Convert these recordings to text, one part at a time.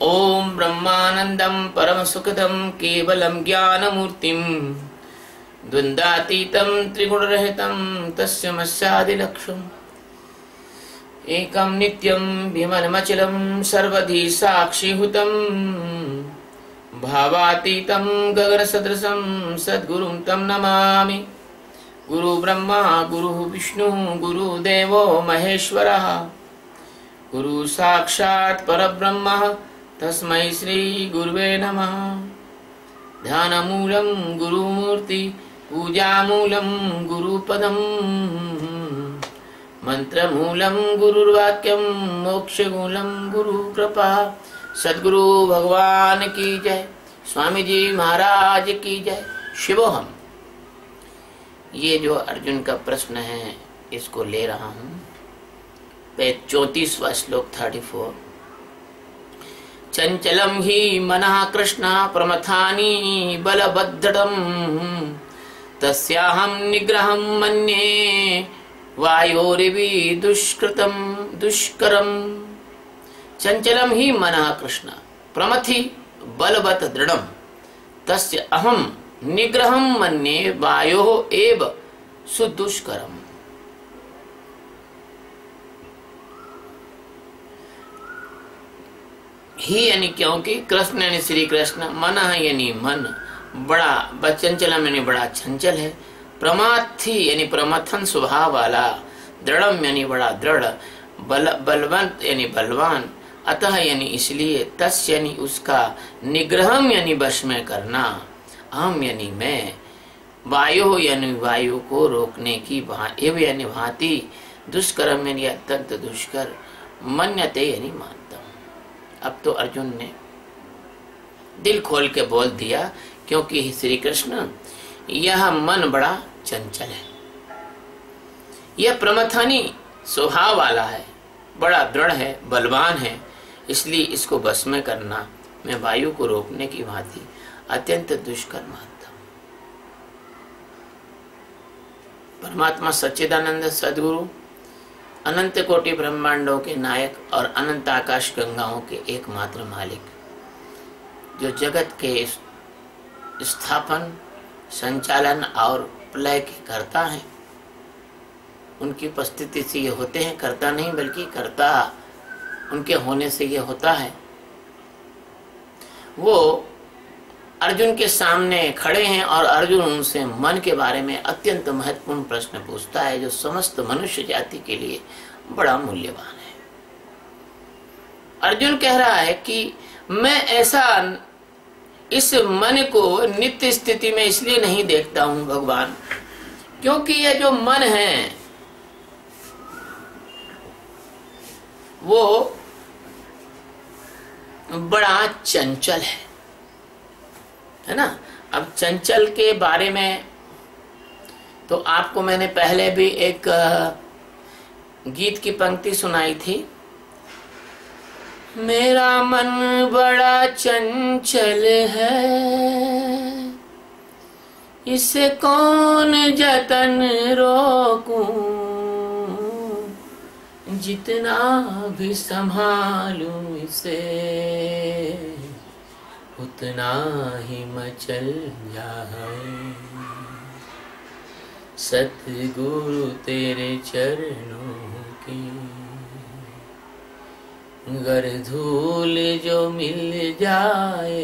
ओम ब्रह्मानंदं परम सुखदं केवलं ज्ञानमूर्तिं द्वंद्वातीतं त्रिगुणरहितं तस्मैस्यादिलक्ष्यम् एकं नित्यं विमलमचलं सर्वधी साक्षीभूतं भावातीतं गगनसदृशं सद्गुरुं तं नमामि। गुरु ब्रह्मा गुरु विष्णु गुरुदेवो महेश्वरः गुरु साक्षात् परब्रह्म तस्मै श्री गुरुवे नमः। ध्यानमूलं गुरुमूर्ति पूजामूलं गुरुपदम् मंत्रमूलं गुरुर्वाक्यं मोक्षमूलं गुरुकृपा। सद्गुरु भगवान की जय। स्वामी जी महाराज की जय। शिवोहम। ये जो अर्जुन का प्रश्न है इसको ले रहा हूं। 34वां श्लोक 34। चंचलं हि मनः कृष्ण प्रमथानि बलभद्रम् तस्याहं निग्रहं मन्ये वायोरिवि दुष्करम्। चंचलं हि मनः कृष्ण प्रमथि बलवत् दृढ़म् तस्य अहं निग्रहं मन्ये वायोः एव सुदुष्करम्। ही यानी क्योंकि कृष्ण यानी श्री कृष्ण, मन यानी मन बड़ा चंचलम यानी बड़ा चंचल है, प्रमाथि यानी प्रमथन स्वभाव वाला, दृढ़म यानी बड़ा दृढ़, बलवंत यानी बलवान, अतः यानी इसलिए, तस् यानी उसका, निग्रहम यानी वश में करना, अहम यानी मैं, वायु यानी वायु को रोकने की एव यानी भांति, दुष्कर्म यानी अत्यंत दुष्कर, मन्यते यानी मानता हूं। अब तो अर्जुन ने दिल खोल के बोल दिया, क्योंकि श्री कृष्ण यह मन बड़ा चंचल है, यह प्रमथानी स्वभाव वाला है, बड़ा दृढ़ है, बलवान है, इसलिए इसको बस में करना मैं वायु को रोकने की भांति अत्यंत दुष्कर मानता हूं। परमात्मा सच्चिदानंद सद्गुरु अनंत कोटि ब्रह्मांडों के नायक और अनंत आकाश गंगाओं के एकमात्र मालिक, जो जगत के स्थापन, संचालन और प्रलय के कर्ता हैं, उनकी उपस्थिति से ये होते हैं, कर्ता नहीं बल्कि कर्ता उनके होने से ये होता है। वो अर्जुन के सामने खड़े हैं और अर्जुन उनसे मन के बारे में अत्यंत महत्वपूर्ण प्रश्न पूछता है, जो समस्त मनुष्य जाति के लिए बड़ा मूल्यवान है। अर्जुन कह रहा है कि मैं ऐसा इस मन को नित्य स्थिति में इसलिए नहीं देखता हूं भगवान, क्योंकि यह जो मन है वो बड़ा चंचल है ना। अब चंचल के बारे में तो आपको मैंने पहले भी एक गीत की पंक्ति सुनाई थी, मेरा मन बड़ा चंचल है, इसे कौन जतन रोकूं, जितना भी संभालूं इसे उतना ही मचल जाए। सतगुरु तेरे चरणों की गर धूल जो मिल जाए।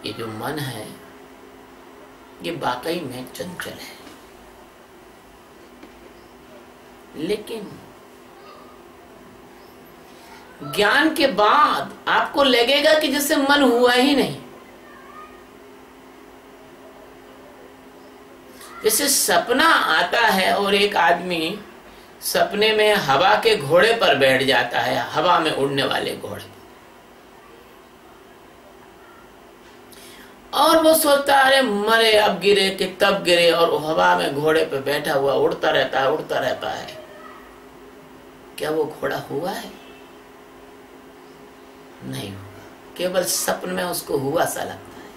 ये जो मन है ये वाकई में चंचल है, लेकिन ज्ञान के बाद आपको लगेगा कि जैसे मन हुआ ही नहीं। जैसे सपना आता है और एक आदमी सपने में हवा के घोड़े पर बैठ जाता है, हवा में उड़ने वाले घोड़े, और वो सोचता है मरे अब गिरे कि तब गिरे, और वो हवा में घोड़े पे बैठा हुआ उड़ता रहता है, उड़ता रहता है। क्या वो घोड़ा हुआ है? नहीं हुआ, केवल सपन में उसको हुआ सा लगता है।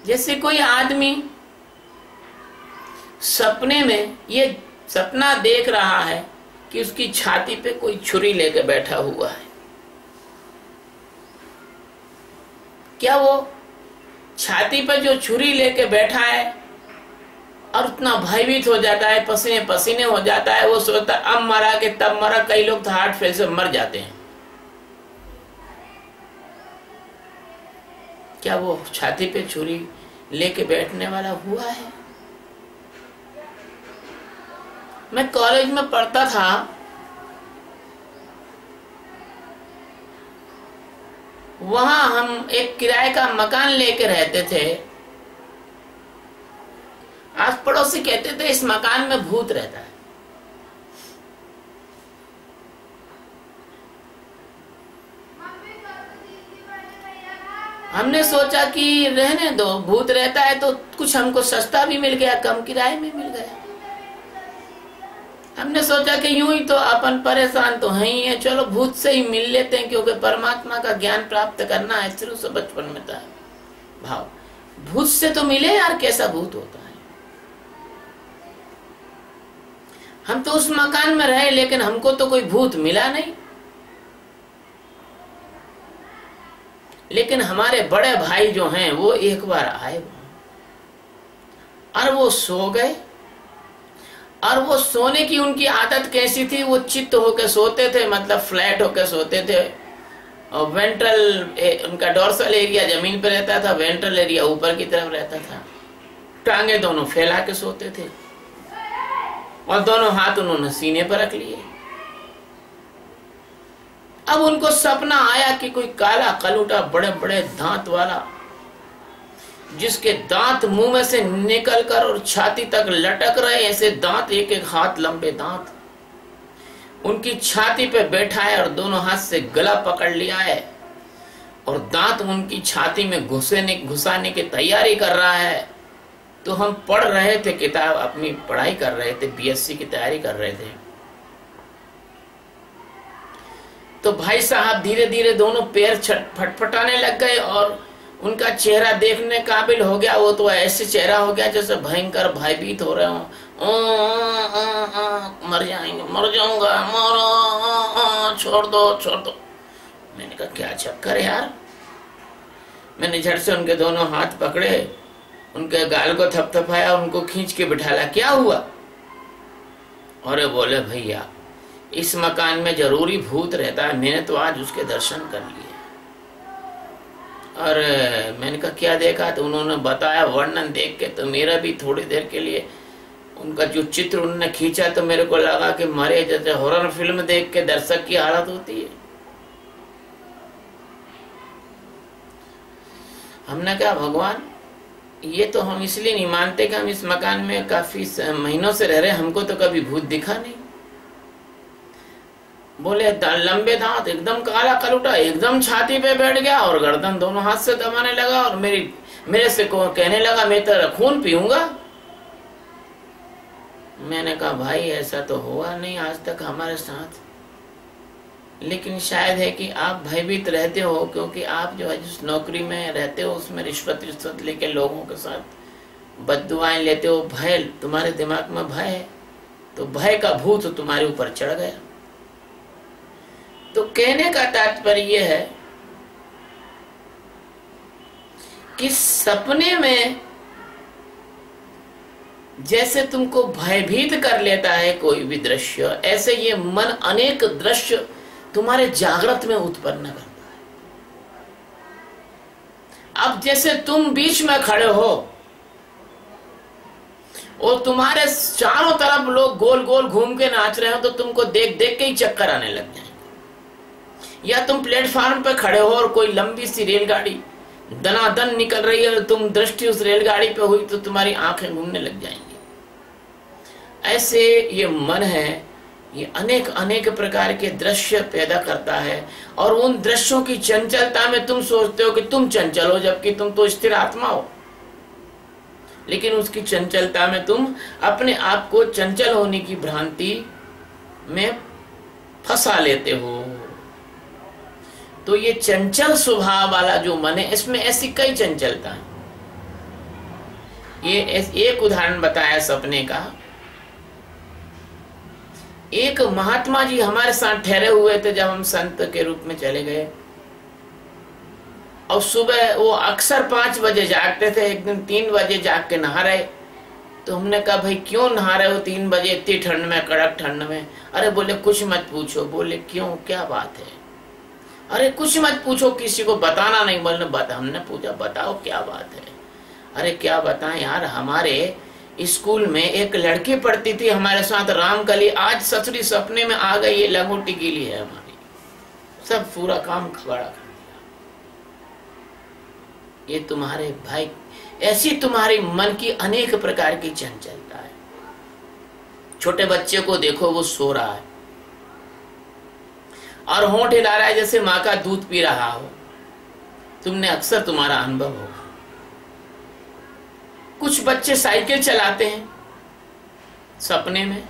जैसे कोई आदमी सपने में ये सपना देख रहा है कि उसकी छाती पे कोई छुरी लेके बैठा हुआ है। क्या वो छाती पे जो छुरी लेके बैठा है और उतना भयभीत हो जाता है, पसीने पसीने हो जाता है, वो सोचता अब मरा के तब मरा। कई लोग तो हार्ट फेल से मर जाते हैं। क्या वो छाती पे छुरी लेके बैठने वाला हुआ है? मैं कॉलेज में पढ़ता था, वहां हम एक किराए का मकान लेके रहते थे। आस पड़ोसी कहते थे इस मकान में भूत रहता है। हमने सोचा कि रहने दो, भूत रहता है तो कुछ हमको सस्ता भी मिल गया, कम किराए में मिल गया। हमने सोचा कि यूं ही तो अपन परेशान तो हैं ही है, चलो भूत से ही मिल लेते हैं, क्योंकि परमात्मा का ज्ञान प्राप्त करना है। शुरू से बचपन में था भाव, भूत से तो मिले यार, कैसा भूत होता है। हम तो उस मकान में रहे, लेकिन हमको तो कोई भूत मिला नहीं। लेकिन हमारे बड़े भाई जो हैं वो एक बार आए और वो सो गए। और वो सोने की उनकी आदत कैसी थी, वो चित्त होकर सोते थे, मतलब फ्लैट होकर सोते थे। और वेंट्रल उनका डोर्सल एरिया जमीन पर रहता था, वेंट्रल एरिया ऊपर की तरफ रहता था। टांगे दोनों फैला के सोते थे और दोनों हाथ उन्होंने सीने पर रख लिए। अब उनको सपना आया कि कोई काला कलूटा बड़े बड़े दांत वाला, जिसके दांत मुंह में से निकलकर और छाती तक लटक रहे, ऐसे दांत, एक एक हाथ लंबे दांत, उनकी छाती पे बैठा है और दोनों हाथ से गला पकड़ लिया है और दांत उनकी छाती में घुसाने की तैयारी कर रहा है। तो हम पढ़ रहे थे किताब, अपनी पढ़ाई कर रहे थे, बीएससी की तैयारी कर रहे थे। तो भाई साहब धीरे धीरे दोनों पैर फटफटाने लग गए और उनका चेहरा देखने काबिल हो गया। वो तो ऐसे चेहरा हो गया जैसे भयंकर भयभीत हो रहे हो। मर जाएंगे, मर जाऊंगा, मरो, छोड़ दो, छोड़ दो। मैंने कहा क्या चक्कर है यार। मैंने झट से उनके दोनों हाथ पकड़े, उनके गाल को थपथपाया, उनको खींच के बिठाला। क्या हुआ? और बोले भैया इस मकान में जरूरी भूत रहता है, मैंने तो आज उसके दर्शन कर लिए। और मैंने कहा क्या देखा? तो उन्होंने बताया वर्णन देख के, तो मेरा भी थोड़ी देर के लिए उनका जो चित्र उन्होंने खींचा तो मेरे को लगा कि मरे जैसे हॉरर फिल्म देख के दर्शक की हालत होती है। हमने कहा भगवान ये तो हम इसलिए नहीं मानते कि हम इस मकान में काफी महीनों से रह रहे, हमको तो कभी भूत दिखा नहीं। बोले लंबे दांत, एकदम काला कलूटा, एकदम छाती पे बैठ गया और गर्दन दोनों हाथ से दबाने लगा और मेरे से कहने लगा मैं तेरा खून पीऊंगा। मैंने कहा भाई ऐसा तो हुआ नहीं आज तक हमारे साथ, लेकिन शायद है कि आप भयभीत रहते हो, क्योंकि आप जो है जिस नौकरी में रहते हो उसमें रिश्वत लेके लोगों के साथ बद्दुआएं लेते हो। भय, तुम्हारे दिमाग में भय है, तो भय का भूत तुम्हारे ऊपर चढ़ गया। तो कहने का तात्पर्य यह है कि सपने में जैसे तुमको भयभीत कर लेता है कोई भी दृश्य, ऐसे ये मन अनेक दृश्य तुम्हारे जागृत में उत्पन्न करता है। अब जैसे तुम बीच में खड़े हो और तुम्हारे चारों तरफ लोग गोल गोल घूम के नाच रहे हो, तो तुमको देख देख के ही चक्कर आने लग जाएंगे। या तुम प्लेटफार्म पे खड़े हो और कोई लंबी सी रेलगाड़ी दनादन निकल रही है और तुम दृष्टि उस रेलगाड़ी पे हुई तो तुम्हारी आंखें घूमने लग जाएंगी। ऐसे ये मन है, ये अनेक अनेक प्रकार के दृश्य पैदा करता है और उन दृश्यों की चंचलता में तुम सोचते हो कि तुम चंचल हो, जबकि तुम तो स्थिर आत्मा हो। लेकिन उसकी चंचलता में तुम अपने आप को चंचल होने की भ्रांति में फंसा लेते हो। तो ये चंचल स्वभाव वाला जो मन है, इसमें ऐसी कई चंचलता है। ये एक उदाहरण बताया सपने का एक महात्मा जी हमारे साथ ठहरे हुए थे जब हम संत के रूप में चले गए, और सुबह वो अक्सर 5 बजे जागते थे। एक दिन 3 बजे जाग के नहा रहे, तो हमने कहा भाई क्यों नहा रहे हो 3 बजे इतनी ठंड में, कड़क ठंड में? अरे बोले कुछ मत पूछो। बोले क्यों, क्या बात है? अरे कुछ मत पूछो, किसी को बताना नहीं। बोले बता। हमने पूछा बताओ क्या बात है? अरे क्या बताएं यार, हमारे स्कूल में एक लड़की पढ़ती थी हमारे साथ, रामकली, आज ससुरी सपने में आ गई, ये लंगोटी गीली है हमारी, सब पूरा काम खबड़ा कर दिया। ये तुम्हारे भाई, ऐसी तुम्हारी मन की अनेक प्रकार की चंचलता है। छोटे बच्चे को देखो, वो सो रहा है और होंठ हिला रहा है जैसे माँ का दूध पी रहा हो। तुमने अक्सर, तुम्हारा अनुभव होगा। कुछ बच्चे साइकिल चलाते हैं सपने में।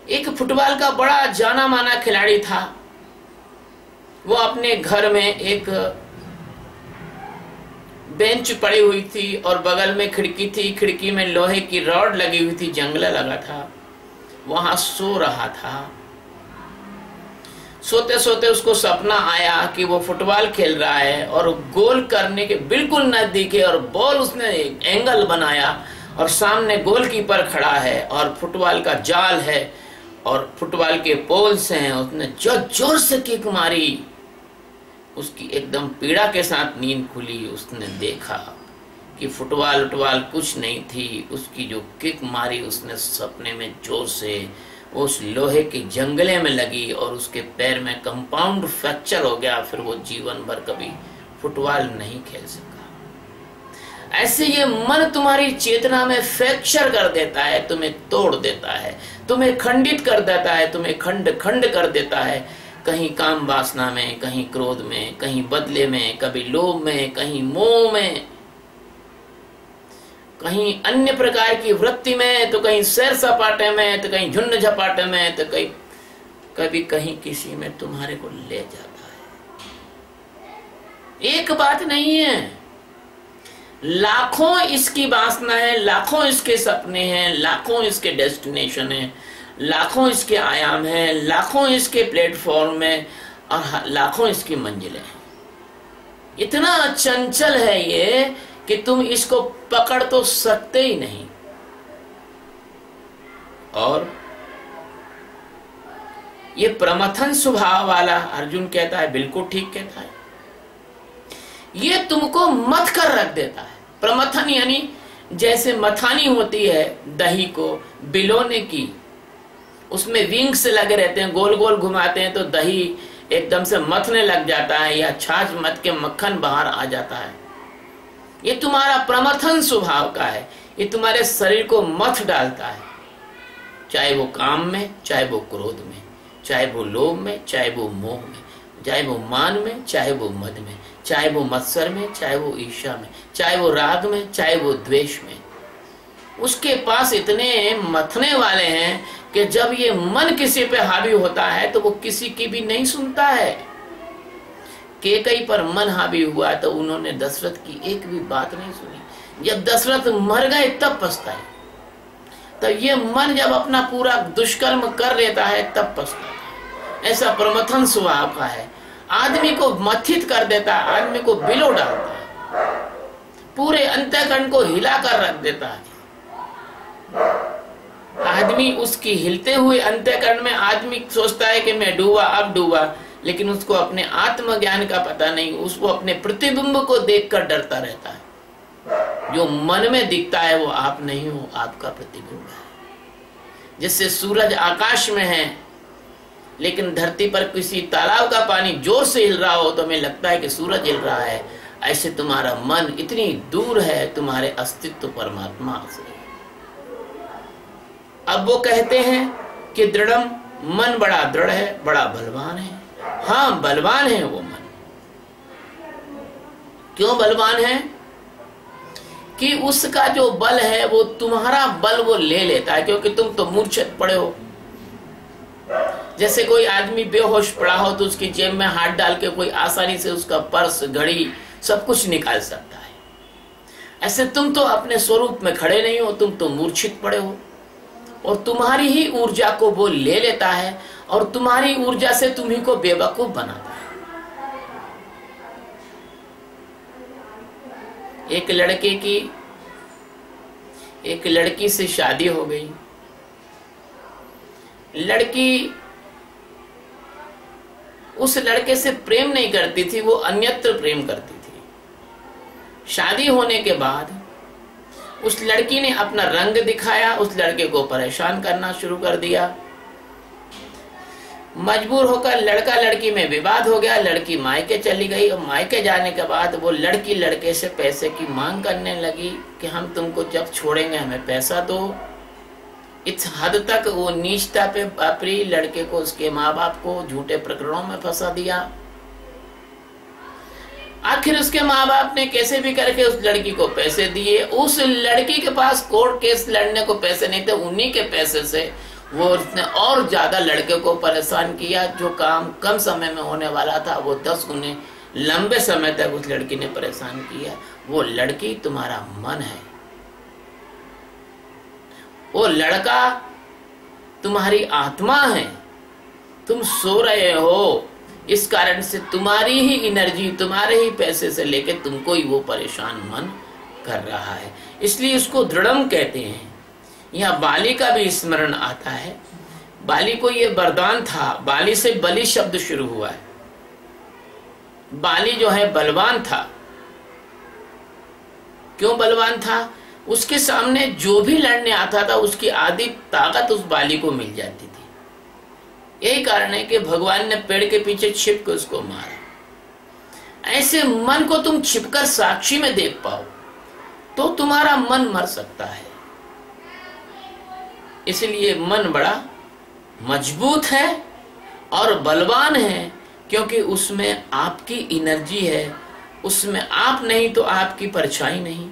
एक फुटबॉल का बड़ा जाना माना खिलाड़ी था, वो अपने घर में एक बेंच पड़ी हुई थी और बगल में खिड़की थी, खिड़की में लोहे की रॉड लगी हुई थी, जंगला लगा था, वहां सो रहा था। सोते सोते उसको सपना आया कि वो फुटबॉल खेल रहा है और गोल करने के बिल्कुल नजदीक है, और बॉल उसने एंगल बनाया और सामने गोलकीपर खड़ा है और फुटबॉल का जाल है और फुटबॉल के पोल्स हैं। उसने जो जोर से किक मारी, उसकी एकदम पीड़ा के साथ नींद खुली। उसने देखा कि फुटबॉल कुछ नहीं थी, उसकी जो किक मारी उसने सपने में जोर से उस लोहे के जंगले में लगी और उसके पैर में कंपाउंड फ्रैक्चर हो गया। फिर वो जीवन भर कभी फुटबॉल नहीं खेल सका। ऐसे ये मन तुम्हारी चेतना में फ्रैक्चर कर देता है, तुम्हें तोड़ देता है, तुम्हें खंडित कर देता है, तुम्हें खंड खंड कर देता है। कहीं काम वासना में, कहीं क्रोध में, कहीं बदले में, कभी लोभ में, कहीं मोह में, कहीं अन्य प्रकार की वृत्ति में, तो कहीं सैर सपाटे में, तो कहीं झुंड झपाटे में, तो कभी कहीं किसी में तुम्हारे को ले जाता है। एक बात नहीं है, लाखों इसकी वासना है, लाखों इसके सपने हैं, लाखों इसके डेस्टिनेशन है, लाखों इसके आयाम हैं, लाखों इसके प्लेटफॉर्म में, और लाखों इसकी मंजिलें हैं। इतना चंचल है ये कि तुम इसको पकड़ तो सकते ही नहीं। और ये प्रमथन स्वभाव वाला, अर्जुन कहता है, बिल्कुल ठीक कहता है, ये तुमको मथ कर रख देता है। प्रमथन यानी जैसे मथानी होती है दही को बिलोने की, उसमें विंग्स लगे रहते हैं, गोल गोल घुमाते हैं तो दही एकदम से मथने लग जाता है, या छाछ मथ के मक्खन बाहर आ जाता है। ये तुम्हारा प्रमथन स्वभाव का है, ये तुम्हारे शरीर को मथ डालता है, चाहे वो काम में, चाहे वो क्रोध में, चाहे वो लोभ में, चाहे वो मोह में, चाहे वो मान में, चाहे वो मद में, चाहे वो मत्सर में, चाहे वो ईर्ष्या में, चाहे वो राग में, चाहे वो द्वेष में। उसके पास इतने मथने वाले हैं कि जब ये मन किसी पे हावी होता है तो वो किसी की भी नहीं सुनता है। कैकेयी पर मन हावी हुआ तो उन्होंने दशरथ की एक भी बात नहीं सुनी। जब दशरथ मर गए तब पछताए। तो ये मन जब अपना पूरा दुष्कर्म कर लेता है तब पछताता है। ऐसा प्रमथन स्वभाव का है, आदमी को मथित कर देता है, आदमी को बिलो डालता है, पूरे अंतःकरण को हिला कर रख देता है। आदमी उसकी हिलते हुए अंतःकरण में आदमी सोचता है कि मैं डूबा, अब डूबा, लेकिन उसको अपने आत्मज्ञान का पता नहीं, उसको अपने प्रतिबिंब को देखकर डरता रहता है। जो मन में दिखता है वो आप नहीं हो, आपका प्रतिबिंब है। जिससे सूरज आकाश में है लेकिन धरती पर किसी तालाब का पानी जोर से हिल रहा हो तो हमें लगता है कि सूरज हिल रहा है, ऐसे तुम्हारा मन इतनी दूर है तुम्हारे अस्तित्व परमात्मा से। अब वो कहते हैं कि दृढ़म, मन बड़ा दृढ़ है, बड़ा बलवान है। हाँ, बलवान है वो मन। क्यों बलवान है? कि उसका जो बल है वो तुम्हारा बल वो ले लेता है, क्योंकि तुम तो मूर्छित पड़े हो। जैसे कोई आदमी बेहोश पड़ा हो तो उसकी जेब में हाथ डाल के कोई आसानी से उसका पर्स, घड़ी, सब कुछ निकाल सकता है। ऐसे तुम तो अपने स्वरूप में खड़े नहीं हो, तुम तो मूर्छित पड़े हो। और तुम्हारी ही ऊर्जा को वो ले लेता है और तुम्हारी ऊर्जा से तुम्ही को बेवकूफ बनाता है। एक लड़की से शादी हो गई। लड़की उस लड़के से प्रेम नहीं करती थी, वो अन्यत्र प्रेम करती थी। शादी होने के बाद उस लड़की ने अपना रंग दिखाया, उस लड़के को परेशान करना शुरू कर दिया। मजबूर होकर लड़का लड़की में विवाद हो गया। लड़की मायके चली गई और मायके जाने के बाद वो लड़की लड़के से पैसे की मांग करने लगी कि हम तुमको जब छोड़ेंगे हमें पैसा दो। इस हद तक वो नीचता पे बापरी। लड़के को उसके माँ बाप को झूठे प्रकरणों में फंसा दिया। आखिर उसके माँ बाप ने कैसे भी करके उस लड़की को पैसे दिए। उस लड़की के पास कोर्ट केस लड़ने को पैसे नहीं थे, उन्हीं के पैसे से वो उसने और ज्यादा लड़के को परेशान किया। जो काम कम समय में होने वाला था वो 10 गुने लंबे समय तक उस लड़की ने परेशान किया। वो लड़की तुम्हारा मन है, वो लड़का तुम्हारी आत्मा है। तुम सो रहे हो, इस कारण से तुम्हारी ही एनर्जी, तुम्हारे ही पैसे से लेके तुमको ही वो परेशान मन कर रहा है। इसलिए इसको दृढ़म कहते हैं। यहाँ बाली का भी स्मरण आता है। बाली को ये वरदान था। बाली से बलि शब्द शुरू हुआ है। बाली जो है बलवान था। क्यों बलवान था? उसके सामने जो भी लड़ने आता था उसकी आधी ताकत उस बाली को मिल जाती थी। यही कारण है कि भगवान ने पेड़ के पीछे छिप के उसको मारा। ऐसे मन को तुम छिपकर साक्षी में देख पाओ तो तुम्हारा मन मर सकता है। इसलिए मन बड़ा मजबूत है और बलवान है, क्योंकि उसमें आपकी एनर्जी है। उसमें आप नहीं तो आपकी परछाई नहीं।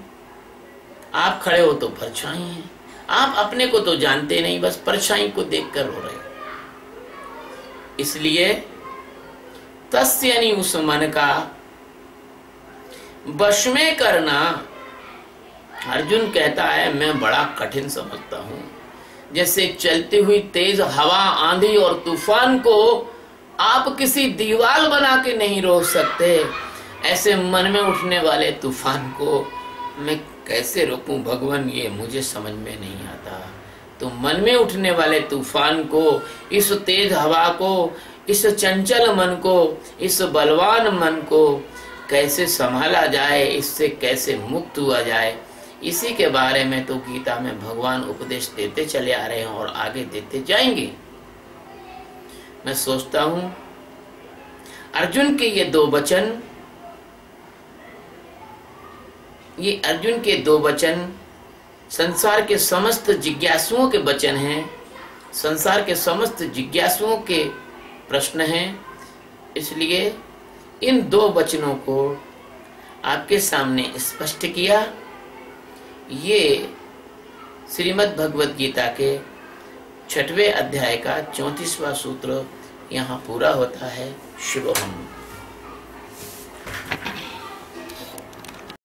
आप खड़े हो तो परछाई है। आप अपने को तो जानते नहीं, बस परछाई को देखकर रो रहे हो। इसलिए तस्य यानी उस मन का वश में करना। अर्जुन कहता है मैं बड़ा कठिन समझता हूं। जैसे चलती हुई तेज हवा, आंधी और तूफान को आप किसी दीवार बना के नहीं रोक सकते, ऐसे मन में उठने वाले तूफान को मैं कैसे रोकूं भगवान, ये मुझे समझ में नहीं आता। तो मन में उठने वाले तूफान को, इस तेज हवा को, इस चंचल मन को, इस बलवान मन को कैसे संभाला जाए, इससे कैसे मुक्त हुआ जाए, इसी के बारे में तो गीता में भगवान उपदेश देते चले आ रहे हैं और आगे देते जाएंगे। मैं सोचता हूं अर्जुन के ये 2 वचन, ये अर्जुन के 2 वचन संसार के समस्त जिज्ञासुओं के वचन हैं। संसार के समस्त जिज्ञासुओं के प्रश्न हैं। इसलिए इन 2 वचनों को आपके सामने स्पष्ट किया। ये श्रीमद् भगवद गीता के 6वें अध्याय का 34वां सूत्र यहाँ पूरा होता है। शुभम।